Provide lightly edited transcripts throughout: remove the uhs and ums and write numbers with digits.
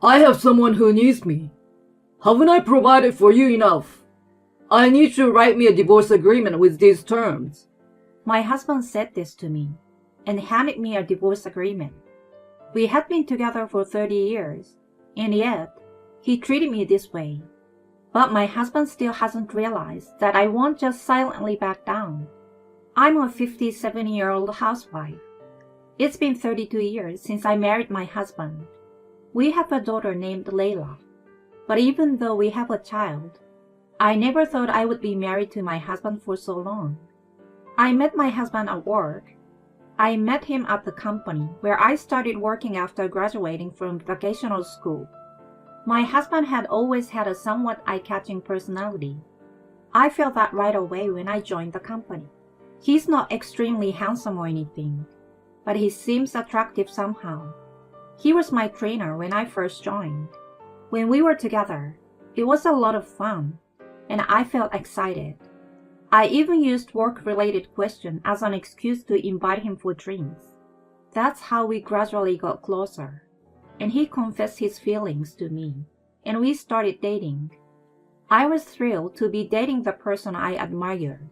I have someone who needs me. Haven't I provided for you enough? I need you to write me a divorce agreement with these terms. My husband said this to me and handed me a divorce agreement. We had been together for 30 years, and yet he treated me this way. But my husband still hasn't realized that I won't just silently back down. I'm a 57-year-old housewife. It's been 32 years since I married my husband. We have a daughter named Layla. But even though we have a child, I never thought I would be married to my husband for so long. I met my husband at work. I met him at the company where I started working after graduating from vocational school. My husband had always had a somewhat eye-catching personality. I felt that right away when I joined the company. He's not extremely handsome or anything, but he seems attractive somehow. He was my trainer when I first joined. When we were together, it was a lot of fun, and I felt excited. I even used work-related questions as an excuse to invite him for drinks. That's how we gradually got closer, and he confessed his feelings to me, and we started dating. I was thrilled to be dating the person I admired,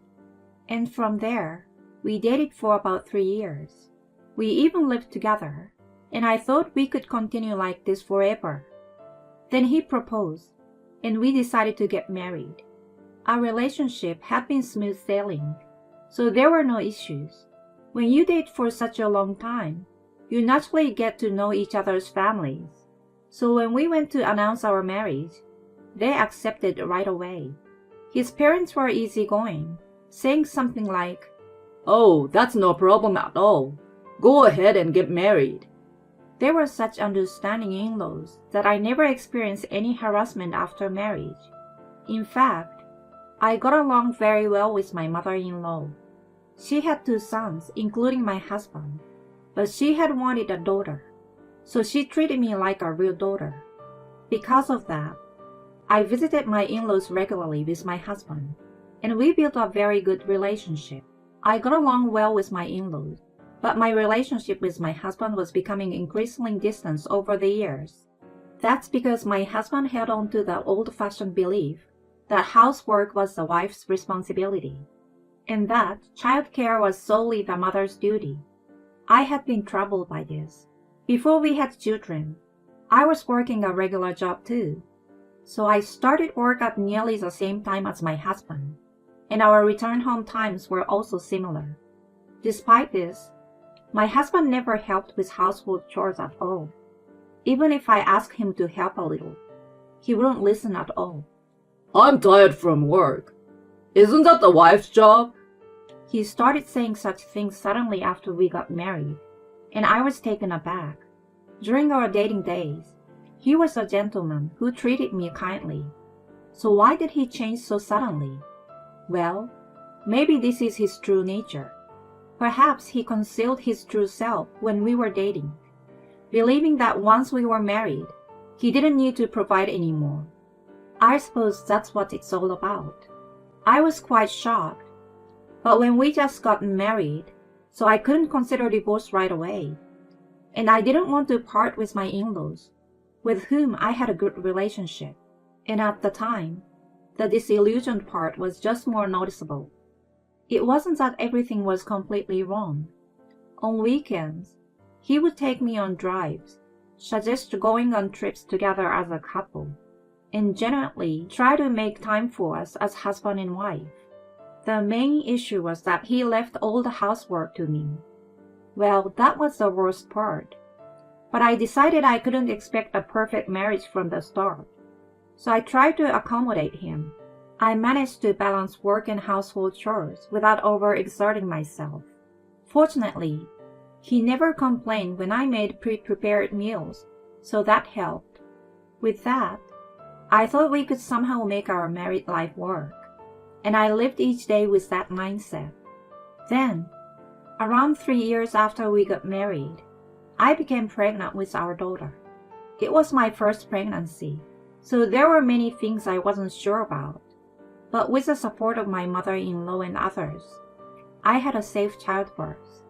and from there, we dated for about 3 years. We even lived together, and I thought we could continue like this forever. Then he proposed, and we decided to get married. Our relationship had been smooth sailing, so there were no issues. When you date for such a long time, you naturally get to know each other's families. So when we went to announce our marriage, they accepted right away. His parents were easygoing, saying something like, "Oh, that's no problem at all. Go ahead and get married." They were such understanding in-laws that I never experienced any harassment after marriage. In fact, I got along very well with my mother-in-law. She had 2 sons, including my husband, but she had wanted a daughter, so she treated me like a real daughter. Because of that, I visited my in-laws regularly with my husband, and we built a very good relationship. I got along well with my in-laws, but my relationship with my husband was becoming increasingly distant over the years. That's because my husband held on to the old-fashioned belief that housework was the wife's responsibility, and that childcare was solely the mother's duty. I had been troubled by this. Before we had children, I was working a regular job too, so I started work at nearly the same time as my husband, and our return home times were also similar. Despite this, my husband never helped with household chores at all. Even if I asked him to help a little, he wouldn't listen at all. "I'm tired from work. Isn't that the wife's job?" He started saying such things suddenly after we got married, and I was taken aback. During our dating days, he was a gentleman who treated me kindly. So why did he change so suddenly? Well, maybe this is his true nature. Perhaps he concealed his true self when we were dating, believing that once we were married, he didn't need to provide anymore. I suppose that's what it's all about. I was quite shocked, but when we just got married, so I couldn't consider divorce right away. And I didn't want to part with my in-laws, with whom I had a good relationship. And at the time, the disillusioned part was just more noticeable. It wasn't that everything was completely wrong. On weekends, he would take me on drives, suggest going on trips together as a couple, and genuinely try to make time for us as husband and wife. The main issue was that he left all the housework to me. Well, that was the worst part. But I decided I couldn't expect a perfect marriage from the start, so I tried to accommodate him. I managed to balance work and household chores without overexerting myself. Fortunately, he never complained when I made pre-prepared meals, so that helped. With that, I thought we could somehow make our married life work, and I lived each day with that mindset. Then, around 3 years after we got married, I became pregnant with our daughter. It was my first pregnancy, so there were many things I wasn't sure about. But with the support of my mother-in-law and others, I had a safe childbirth,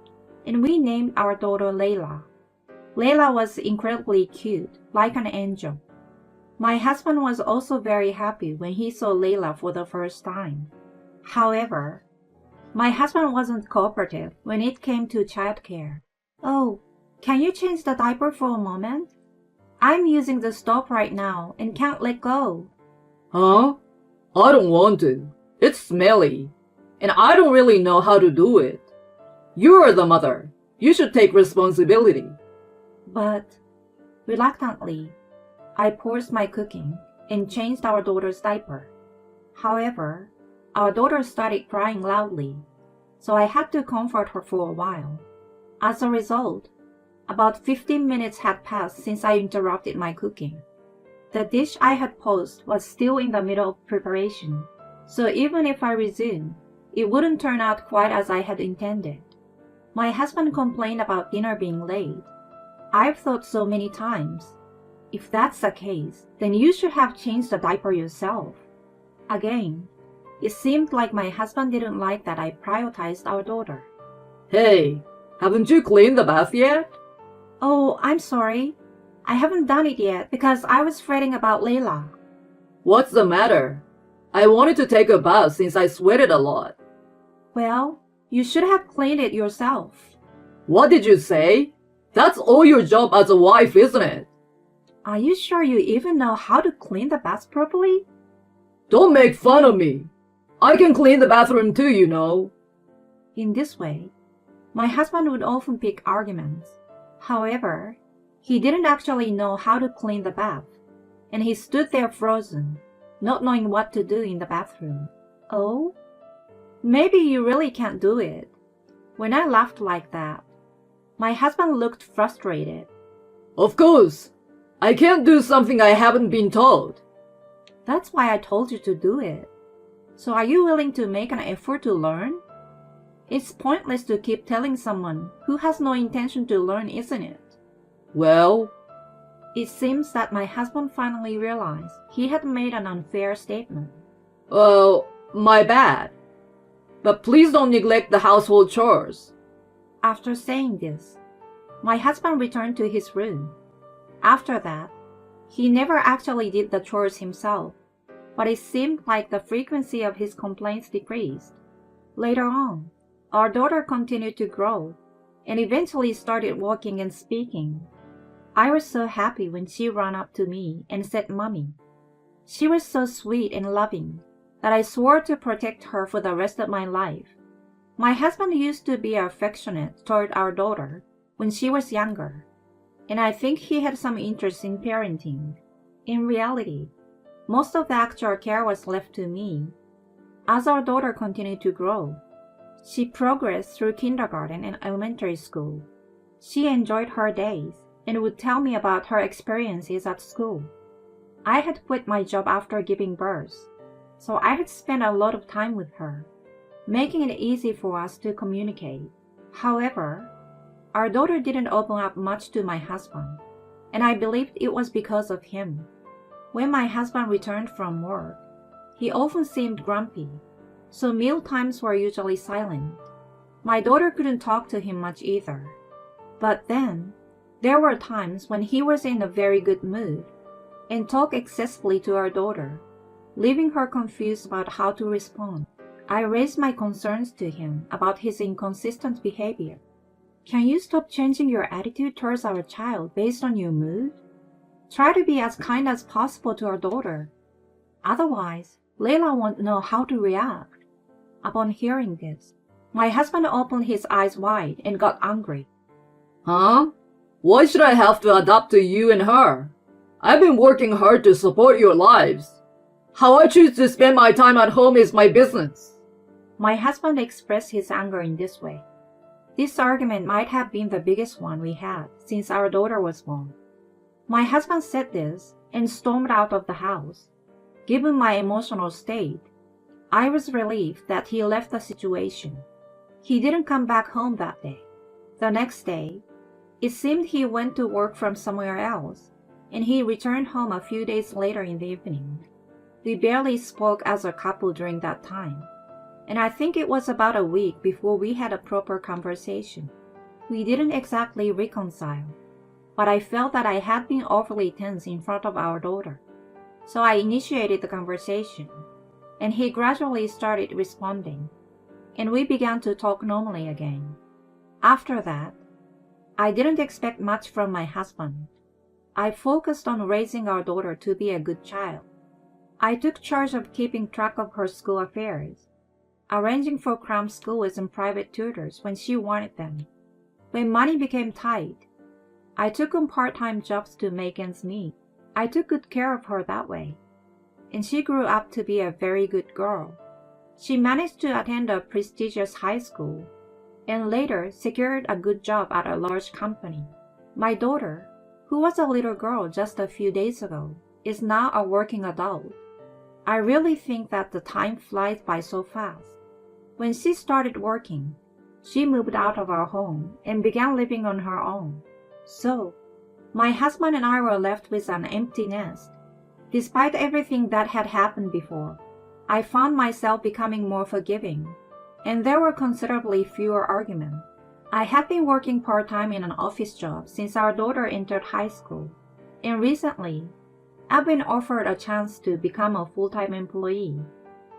and we named our daughter Layla. Layla was incredibly cute, like an angel. My husband was also very happy when he saw Layla for the first time. However, my husband wasn't cooperative when it came to childcare. Oh, can you change the diaper for a moment? I'm using the stove right now and can't let go. Huh? I don't want to. It's smelly. And I don't really know how to do it. You're the mother. You should take responsibility. But, reluctantly, I paused my cooking and changed our daughter's diaper. However, our daughter started crying loudly, so I had to comfort her for a while. As a result, about 15 minutes had passed since I interrupted my cooking. The dish I had paused was still in the middle of preparation, so even if I resumed, it wouldn't turn out quite as I had intended. My husband complained about dinner being late. I've thought so many times, if that's the case, then you should have changed the diaper yourself. Again, it seemed like my husband didn't like that I prioritized our daughter. Hey, haven't you cleaned the bath yet? Oh, I'm sorry. I haven't done it yet because I was fretting about Layla. What's the matter? I wanted to take a bath since I sweated a lot. Well, you should have cleaned it yourself. What did you say? That's all your job as a wife, isn't it? Are you sure you even know how to clean the bath properly? Don't make fun of me. I can clean the bathroom too, you know. In this way, my husband would often pick arguments. However, he didn't actually know how to clean the bath, and he stood there frozen, not knowing what to do in the bathroom. Oh? Maybe you really can't do it. When I laughed like that, my husband looked frustrated. Of course. I can't do something I haven't been told. That's why I told you to do it. So are you willing to make an effort to learn? It's pointless to keep telling someone who has no intention to learn, isn't it? Well, it seems that my husband finally realized he had made an unfair statement. Well, my bad. But please don't neglect the household chores. After saying this, my husband returned to his room. After that, he never actually did the chores himself, but it seemed like the frequency of his complaints decreased. Later on, our daughter continued to grow and eventually started walking and speaking. I was so happy when she ran up to me and said, "Mommy." She was so sweet and loving that I swore to protect her for the rest of my life. My husband used to be affectionate toward our daughter when she was younger, and I think he had some interest in parenting. In reality, most of the actual care was left to me. As our daughter continued to grow, she progressed through kindergarten and elementary school. She enjoyed her days and would tell me about her experiences at school. I had quit my job after giving birth, so I had spent a lot of time with her, making it easy for us to communicate. However, our daughter didn't open up much to my husband, and I believed it was because of him. When my husband returned from work, he often seemed grumpy, so meal times were usually silent. My daughter couldn't talk to him much either. But then, there were times when he was in a very good mood and talked excessively to our daughter, leaving her confused about how to respond. I raised my concerns to him about his inconsistent behavior. Can you stop changing your attitude towards our child based on your mood? Try to be as kind as possible to our daughter. Otherwise, Layla won't know how to react. Upon hearing this, my husband opened his eyes wide and got angry. Huh? Why should I have to adapt to you and her? I've been working hard to support your lives. How I choose to spend my time at home is my business. My husband expressed his anger in this way. This argument might have been the biggest one we had since our daughter was born. My husband said this and stormed out of the house. Given my emotional state, I was relieved that he left the situation. He didn't come back home that day. The next day, it seemed he went to work from somewhere else, and he returned home a few days later in the evening. We barely spoke as a couple during that time, and I think it was about a week before we had a proper conversation. We didn't exactly reconcile, but I felt that I had been overly tense in front of our daughter. So I initiated the conversation, and he gradually started responding, and we began to talk normally again. After that, I didn't expect much from my husband. I focused on raising our daughter to be a good child. I took charge of keeping track of her school affairs, arranging for cram schools and private tutors when she wanted them. When money became tight, I took on part-time jobs to make ends meet. I took good care of her that way, and she grew up to be a very good girl. She managed to attend a prestigious high school and later secured a good job at a large company. My daughter, who was a little girl just a few days ago, is now a working adult. I really think that the time flies by so fast. When she started working, she moved out of our home and began living on her own. So, my husband and I were left with an empty nest. Despite everything that had happened before, I found myself becoming more forgiving, and there were considerably fewer arguments. I had been working part-time in an office job since our daughter entered high school, and recently, I've been offered a chance to become a full-time employee.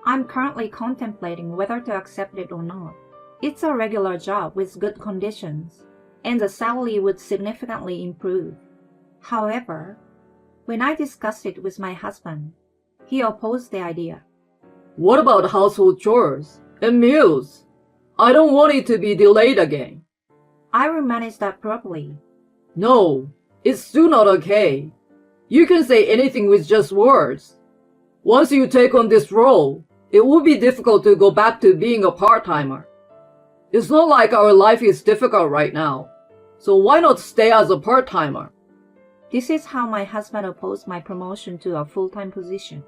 I'm currently contemplating whether to accept it or not. It's a regular job with good conditions, and the salary would significantly improve. However, when I discussed it with my husband, he opposed the idea. What about household chores and meals? I don't want it to be delayed again. I will manage that properly. No, it's still not okay. You can say anything with just words. Once you take on this role, it will be difficult to go back to being a part-timer. It's not like our life is difficult right now, so why not stay as a part-timer? This is how my husband opposed my promotion to a full-time position.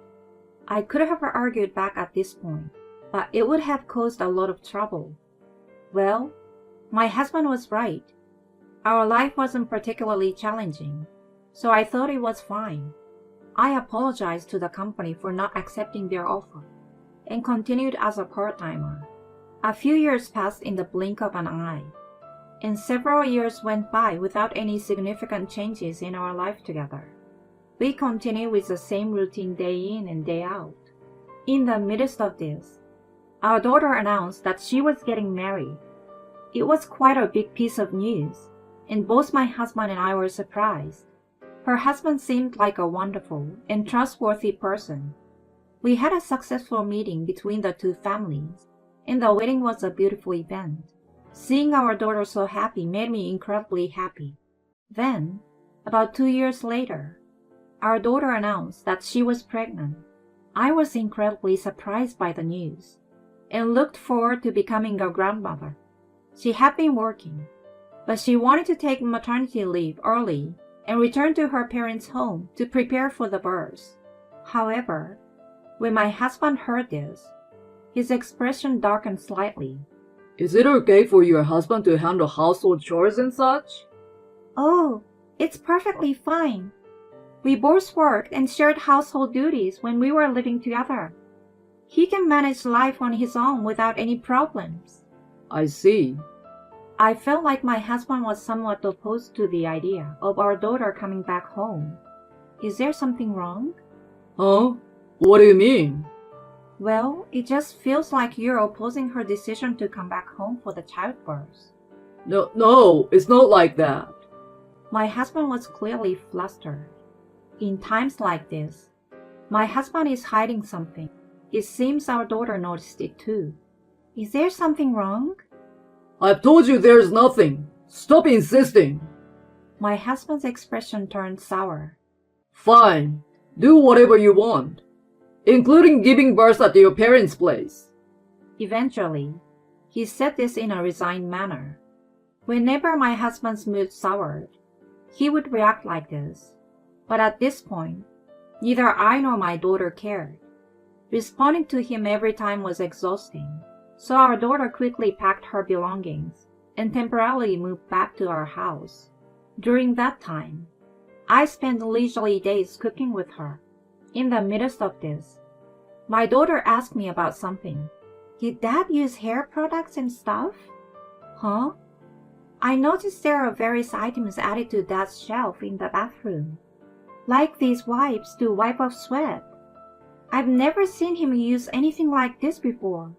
I could have argued back at this point, but it would have caused a lot of trouble. Well, my husband was right. Our life wasn't particularly challenging, so I thought it was fine. I apologized to the company for not accepting their offer and continued as a part-timer. A few years passed in the blink of an eye, and several years went by without any significant changes in our life together. We continued with the same routine day in and day out. In the midst of this, our daughter announced that she was getting married. It was quite a big piece of news, and both my husband and I were surprised. Her husband seemed like a wonderful and trustworthy person. We had a successful meeting between the two families, and the wedding was a beautiful event. Seeing our daughter so happy made me incredibly happy. Then, about 2 years later, our daughter announced that she was pregnant. I was incredibly surprised by the news and looked forward to becoming a grandmother. She had been working, but she wanted to take maternity leave early and return to her parents' home to prepare for the birth. However, when my husband heard this, his expression darkened slightly. Is it okay for your husband to handle household chores and such? Oh, it's perfectly fine. We both worked and shared household duties when we were living together. He can manage life on his own without any problems. I see. I felt like my husband was somewhat opposed to the idea of our daughter coming back home. Is there something wrong? Huh? What do you mean? Well, it just feels like you're opposing her decision to come back home for the childbirth. No, it's not like that. My husband was clearly flustered. In times like this, my husband is hiding something. It seems our daughter noticed it too. Is there something wrong? I've told you there's nothing. Stop insisting. My husband's expression turned sour. Fine. Do whatever you want, including giving birth at your parents' place. Eventually, he said this in a resigned manner. Whenever my husband's mood soured, he would react like this. But at this point, neither I nor my daughter cared. Responding to him every time was exhausting, so our daughter quickly packed her belongings and temporarily moved back to our house. During that time, I spent leisurely days cooking with her. In the midst of this, my daughter asked me about something. Did Dad use hair products and stuff? Huh? I noticed there are various items added to Dad's shelf in the bathroom, like these wipes to wipe off sweat. I've never seen him use anything like this before.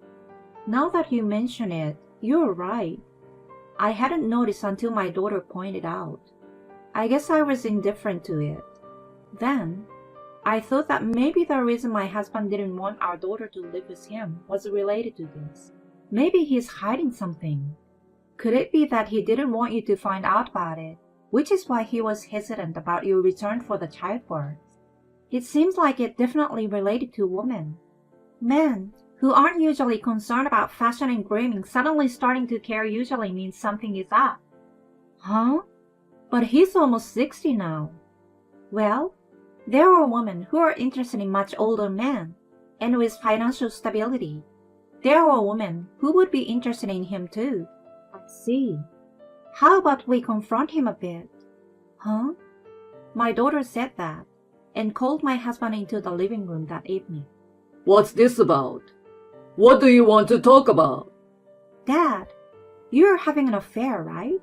Now that you mention it, you're right. I hadn't noticed until my daughter pointed out. I guess I was indifferent to it. Then, I thought that maybe the reason my husband didn't want our daughter to live with him was related to this. Maybe he's hiding something. Could it be that he didn't want you to find out about it, which is why he was hesitant about your return for the childbirth? It seems like it definitely related to women. Men, who aren't usually concerned about fashion and grooming, suddenly starting to care usually means something is up. Huh? But he's almost 60 now. Well, there are women who are interested in much older men, and with financial stability. There are women who would be interested in him too. I see. How about we confront him a bit? Huh? My daughter said that, and called my husband into the living room that evening. What's this about? What do you want to talk about? Dad, you're having an affair, right?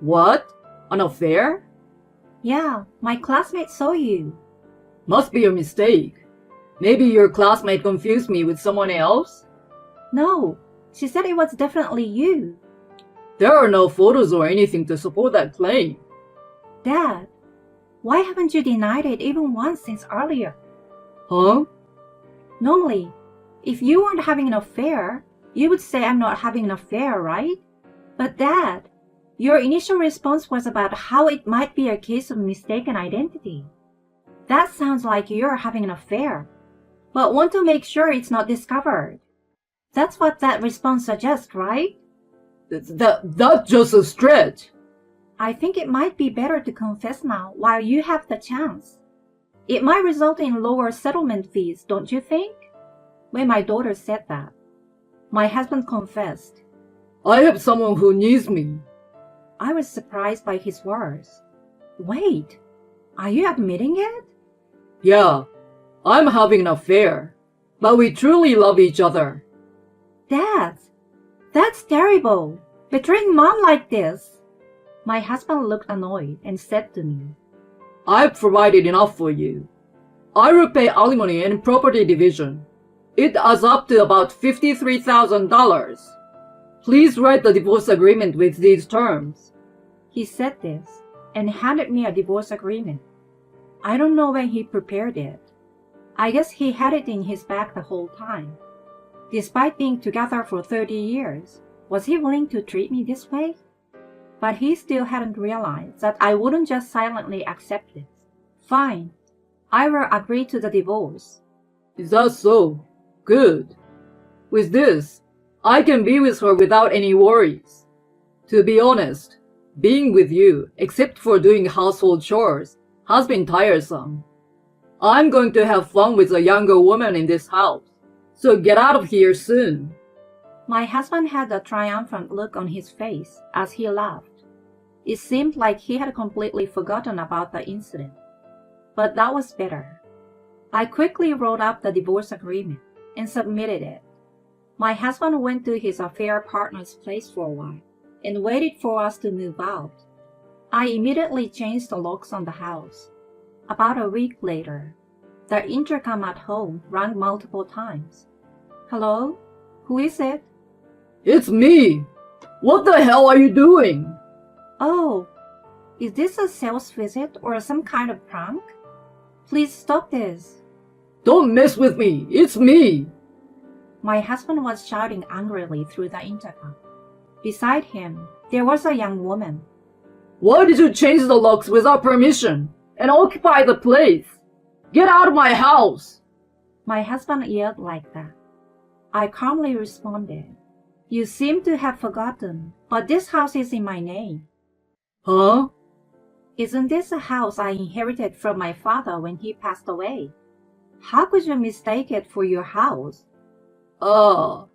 What? An affair? Yeah, my classmate saw you. Must be a mistake. Maybe your classmate confused me with someone else? No, she said it was definitely you. There are no photos or anything to support that claim. Dad, why haven't you denied it even once since earlier? Huh? Normally, if you weren't having an affair, you would say I'm not having an affair, right? But Dad, your initial response was about how it might be a case of mistaken identity. That sounds like you're having an affair, but want to make sure it's not discovered. That's what that response suggests, right? That's just a stretch. I think it might be better to confess now while you have the chance. It might result in lower settlement fees, don't you think? When my daughter said that, my husband confessed. I have someone who needs me. I was surprised by his words. Wait, are you admitting it? Yeah, I'm having an affair, but we truly love each other. Dad, that's terrible. Betraying mom like this. My husband looked annoyed and said to me, I've provided enough for you. I will pay alimony and property division. It adds up to about $53,000. Please write the divorce agreement with these terms. He said this and handed me a divorce agreement. I don't know when he prepared it. I guess he had it in his bag the whole time. Despite being together for 30 years, was he willing to treat me this way? But he still hadn't realized that I wouldn't just silently accept it. Fine, I will agree to the divorce. Is that so? Good. With this, I can be with her without any worries. To be honest, being with you, except for doing household chores, has been tiresome. I'm going to have fun with a younger woman in this house, so get out of here soon. My husband had a triumphant look on his face as he laughed. It seemed like he had completely forgotten about the incident. But that was better. I quickly wrote up the divorce agreement and submitted it. My husband went to his affair partner's place for a while and waited for us to move out. I immediately changed the locks on the house. About a week later, the intercom at home rang multiple times. Hello? Who is it? It's me! What the hell are you doing? Oh, is this a sales visit or some kind of prank? Please stop this. Don't mess with me! It's me! My husband was shouting angrily through the intercom. Beside him, there was a young woman. Why did you change the locks without permission and occupy the place? Get out of my house! My husband yelled like that. I calmly responded, You seem to have forgotten, but this house is in my name. Huh? Isn't this a house I inherited from my father when he passed away? How could you mistake it for your house? Oh.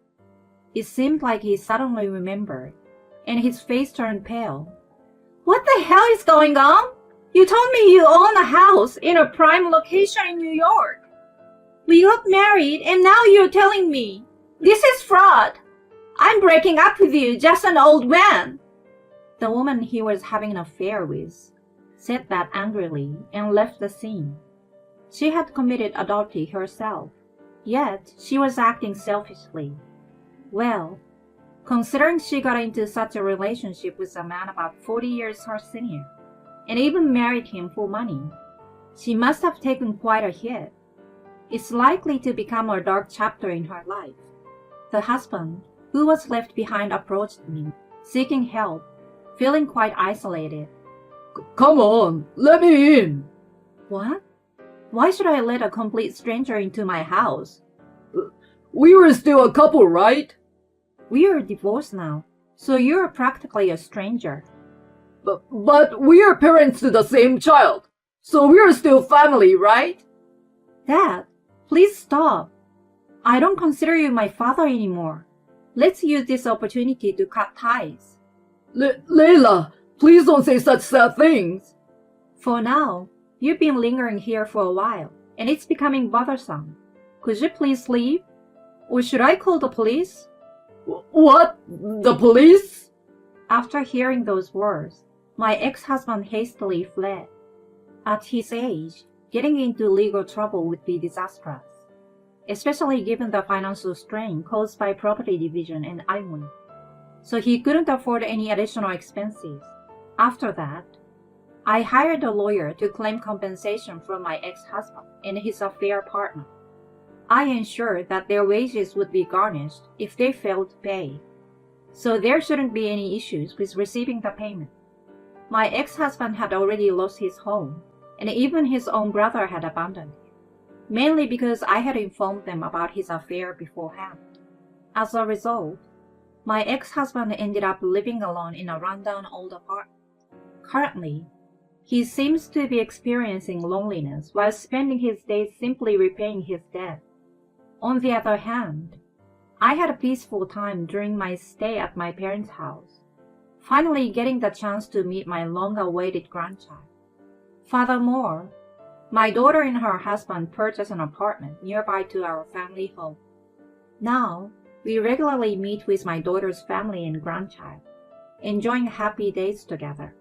It seemed like he suddenly remembered, and his face turned pale. What the hell is going on? You told me you own a house in a prime location in New York. We got married and now you're telling me. This is fraud. I'm breaking up with you, just an old man. The the woman he was having an affair with, said that angrily and left the scene. She had committed adultery herself, yet she was acting selfishly. Well, considering she got into such a relationship with a man about 40 years her senior, and even married him for money, she must have taken quite a hit. It's likely to become a dark chapter in her life. The husband, who was left behind, approached me, seeking help, feeling quite isolated. Come on, let me in. What? Why should I let a complete stranger into my house? We were still a couple, right? We are divorced now, so you're practically a stranger. But we are parents to the same child, so we are still family, right? Dad, please stop. I don't consider you my father anymore. Let's use this opportunity to cut ties. Layla, please don't say such sad things. For now, you've been lingering here for a while, and it's becoming bothersome. Could you please leave? Or should I call the police? What? The police? After hearing those words, my ex-husband hastily fled. At his age, getting into legal trouble would be disastrous, especially given the financial strain caused by property division and IWIN. So he couldn't afford any additional expenses. After that, I hired a lawyer to claim compensation from my ex-husband and his affair partner. I ensured that their wages would be garnished if they failed to pay, so there shouldn't be any issues with receiving the payment. My ex-husband had already lost his home, and even his own brother had abandoned him, mainly because I had informed them about his affair beforehand. As a result, my ex-husband ended up living alone in a rundown old apartment. Currently, he seems to be experiencing loneliness while spending his days simply repaying his debt. On the other hand, I had a peaceful time during my stay at my parents' house, finally getting the chance to meet my long-awaited grandchild. Furthermore, my daughter and her husband purchased an apartment nearby to our family home. Now, we regularly meet with my daughter's family and grandchild, enjoying happy days together.